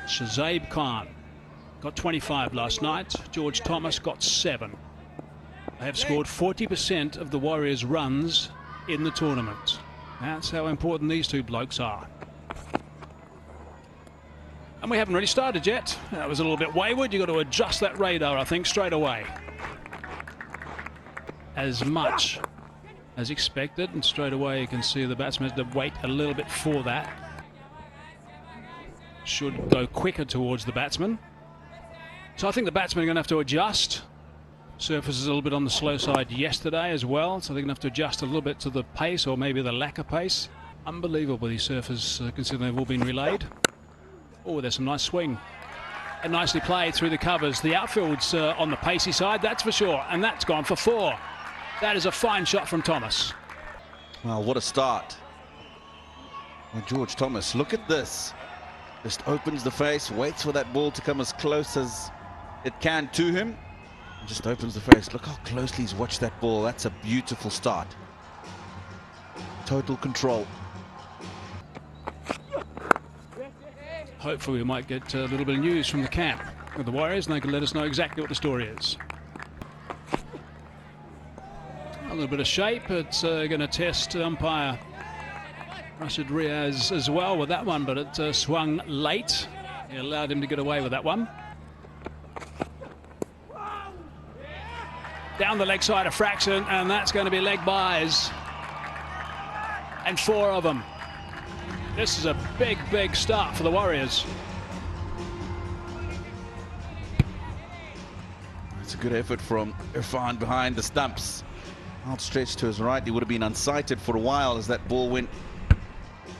Shazib Khan got 25 last night. George Thomas got 7. They have scored 40% of the Warriors' runs in the tournament. That's how important these two blokes are. And we haven't really started yet. That was a little bit wayward. You've got to adjust that radar, I think, straight away. As much as expected, and straight away you can see the batsman has to wait a little bit for that. Should go quicker towards the batsman. So I think the batsmen are going to have to adjust. Surface is a little bit on the slow side yesterday as well, so they're going to have to adjust a little bit to the pace, or maybe the lack of pace. Unbelievable, these surfers, considering they've all been relayed. Oh, there's some nice swing. And nicely played through the covers. The outfield's on the pacey side, that's for sure. And that's gone for 4. That is a fine shot from Thomas. Well, what a start. Well, George Thomas, look at this. Just opens the face, waits for that ball to come as close as it can to him. And just opens the face. Look how closely he's watched that ball. That's a beautiful start. Total control. Hopefully we might get a little bit of news from the camp with the Warriors, and they can let us know exactly what the story is. A little bit of shape. It's going to test umpire Rashid Riaz as well with that one, but it swung late. He allowed him to get away with that one. Down the leg side a fraction, and that's going to be leg byes. And 4 of them. This is a big, big start for the Warriors. It's a good effort from Irfan behind the stumps. Outstretched to his right. He would have been unsighted for a while as that ball went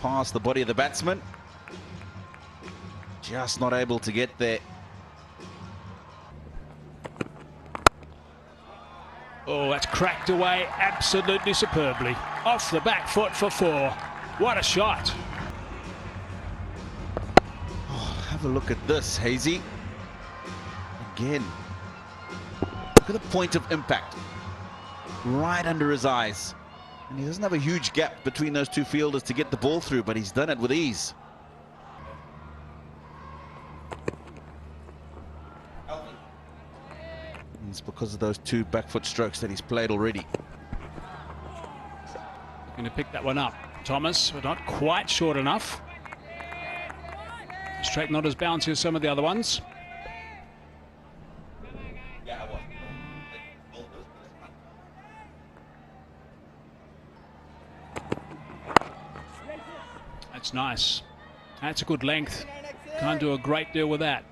past the body of the batsman. Just not able to get there. Oh, that's cracked away absolutely superbly. Off the back foot for 4. What a shot. Oh, have a look at this, Hazy. Again. Look at the point of impact. Right under his eyes. And he doesn't have a huge gap between those two fielders to get the ball through, but he's done it with ease. And it's because of those 2 back foot strokes that he's played already. Going to pick that one up. Thomas, but not quite short enough. Straight, not as bouncy as some of the other ones. That's nice. That's a good length. Can't do a great deal with that.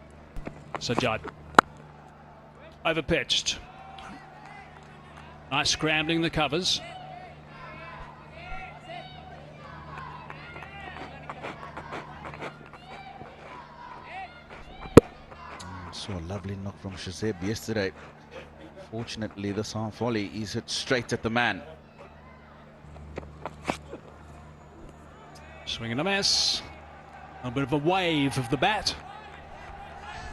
Sajjad. Overpitched. Nice scrambling the covers. Saw a lovely knock from Shazib yesterday. Fortunately, this half volley, he's hit straight at the man. Swing and a miss. A bit of a wave of the bat.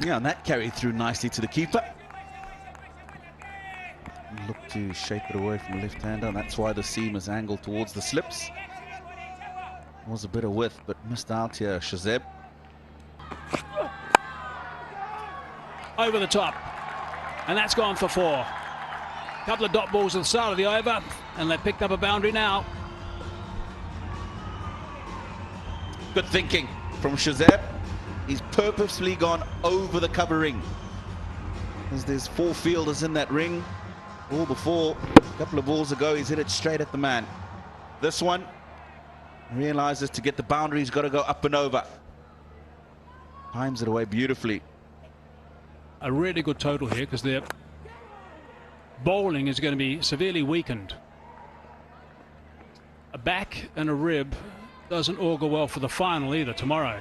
Yeah, and that carried through nicely to the keeper. Look to shape it away from the left-hander, and that's why the seam is angled towards the slips. Was a bit of width, but missed out here, Shazib. Over the top. And that's gone for 4. Couple of dot balls at the start of the over, and they've picked up a boundary now. Good thinking from Shazib. He's purposefully gone over the cover ring. As there's 4 fielders in that ring. Ball before, a couple of balls ago, he's hit it straight at the man. This one, realizes to get the boundary, he's got to go up and over. Times it away beautifully. A really good total here, because their bowling is going to be severely weakened. A back and a rib doesn't augur well for the final either tomorrow.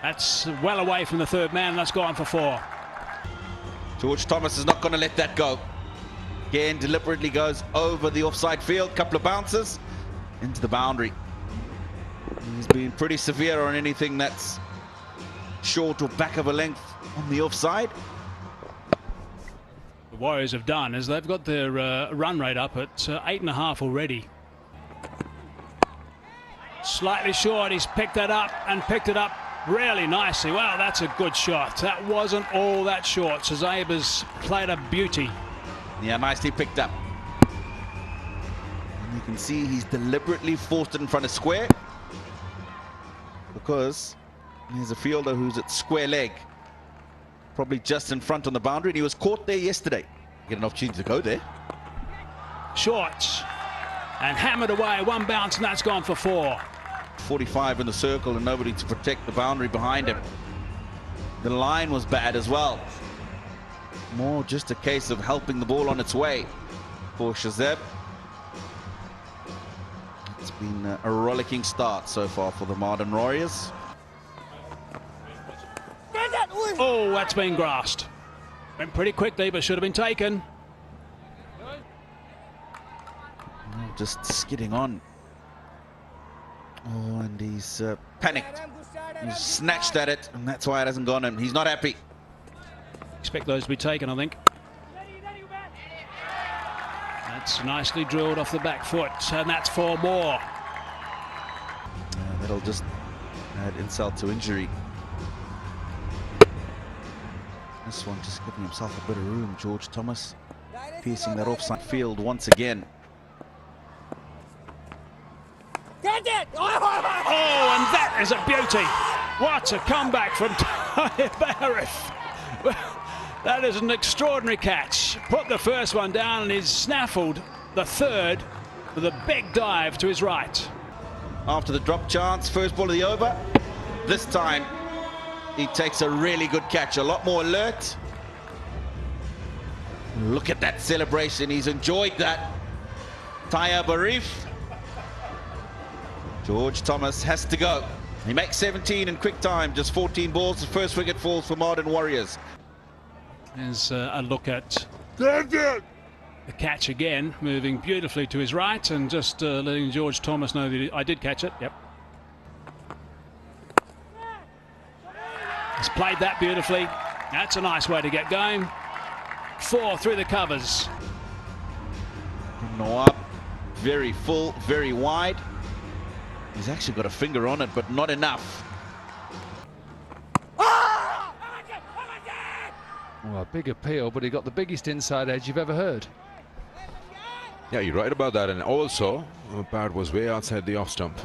That's well away from the 3rd man, and that's gone for 4. George Thomas is not going to let that go. Again, deliberately goes over the offside field. Couple of bounces into the boundary. He's been pretty severe on anything that's short or back of a length on the offside. The Warriors have done is they've got their run rate up at 8.5 already. Slightly short. He's picked that up and picked it up really nicely. Wow, that's a good shot. That wasn't all that short. Shazab has played a beauty. Yeah, nicely picked up. And you can see he's deliberately forced it in front of square, because there's a fielder who's at square leg, probably just in front on the boundary, and he was caught there yesterday. Get an opportunity to go there. Short and hammered away. One bounce and that's gone for 4. 45 in the circle and nobody to protect the boundary behind him. The line was bad as well. More just a case of helping the ball on its way for Shazab. It's been a rollicking start so far for the Mardan Warriors. Oh, that's been grasped. Went pretty quickly, but should have been taken. Just skidding on. Oh, and he's panicked. He's snatched at it, and that's why it hasn't gone in. He's not happy. Expect those to be taken, I think. That's nicely drilled off the back foot, and that's 4 more. That'll just add insult to injury. This one just giving himself a bit of room. George Thomas piercing that offside field once again. Oh, and that is a beauty. What a comeback from Barif. That is an extraordinary catch. Put the first one down and he's snaffled the third with a big dive to his right. After the drop chance, first ball of the over. This time, he takes a really good catch, a lot more alert. Look at that celebration. He's enjoyed that. Taya Barif. George Thomas has to go. He makes 17 in quick time, just 14 balls. The first wicket falls for Mardan Warriors. There's a look at the catch again, moving beautifully to his right and just letting George Thomas know that I did catch it. Yep. He's played that beautifully. That's a nice way to get going. 4 through the covers. Nawab, very full, very wide. He's actually got a finger on it, but not enough. Well, a big appeal, but he got the biggest inside edge you've ever heard. Yeah, you're right about that. And also, the bat was way outside the off stump,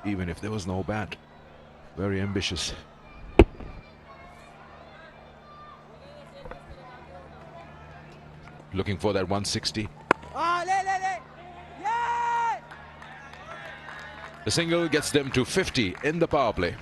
even if there was no bat. Very ambitious. Looking for that 160. The single gets them to 50 in the power play.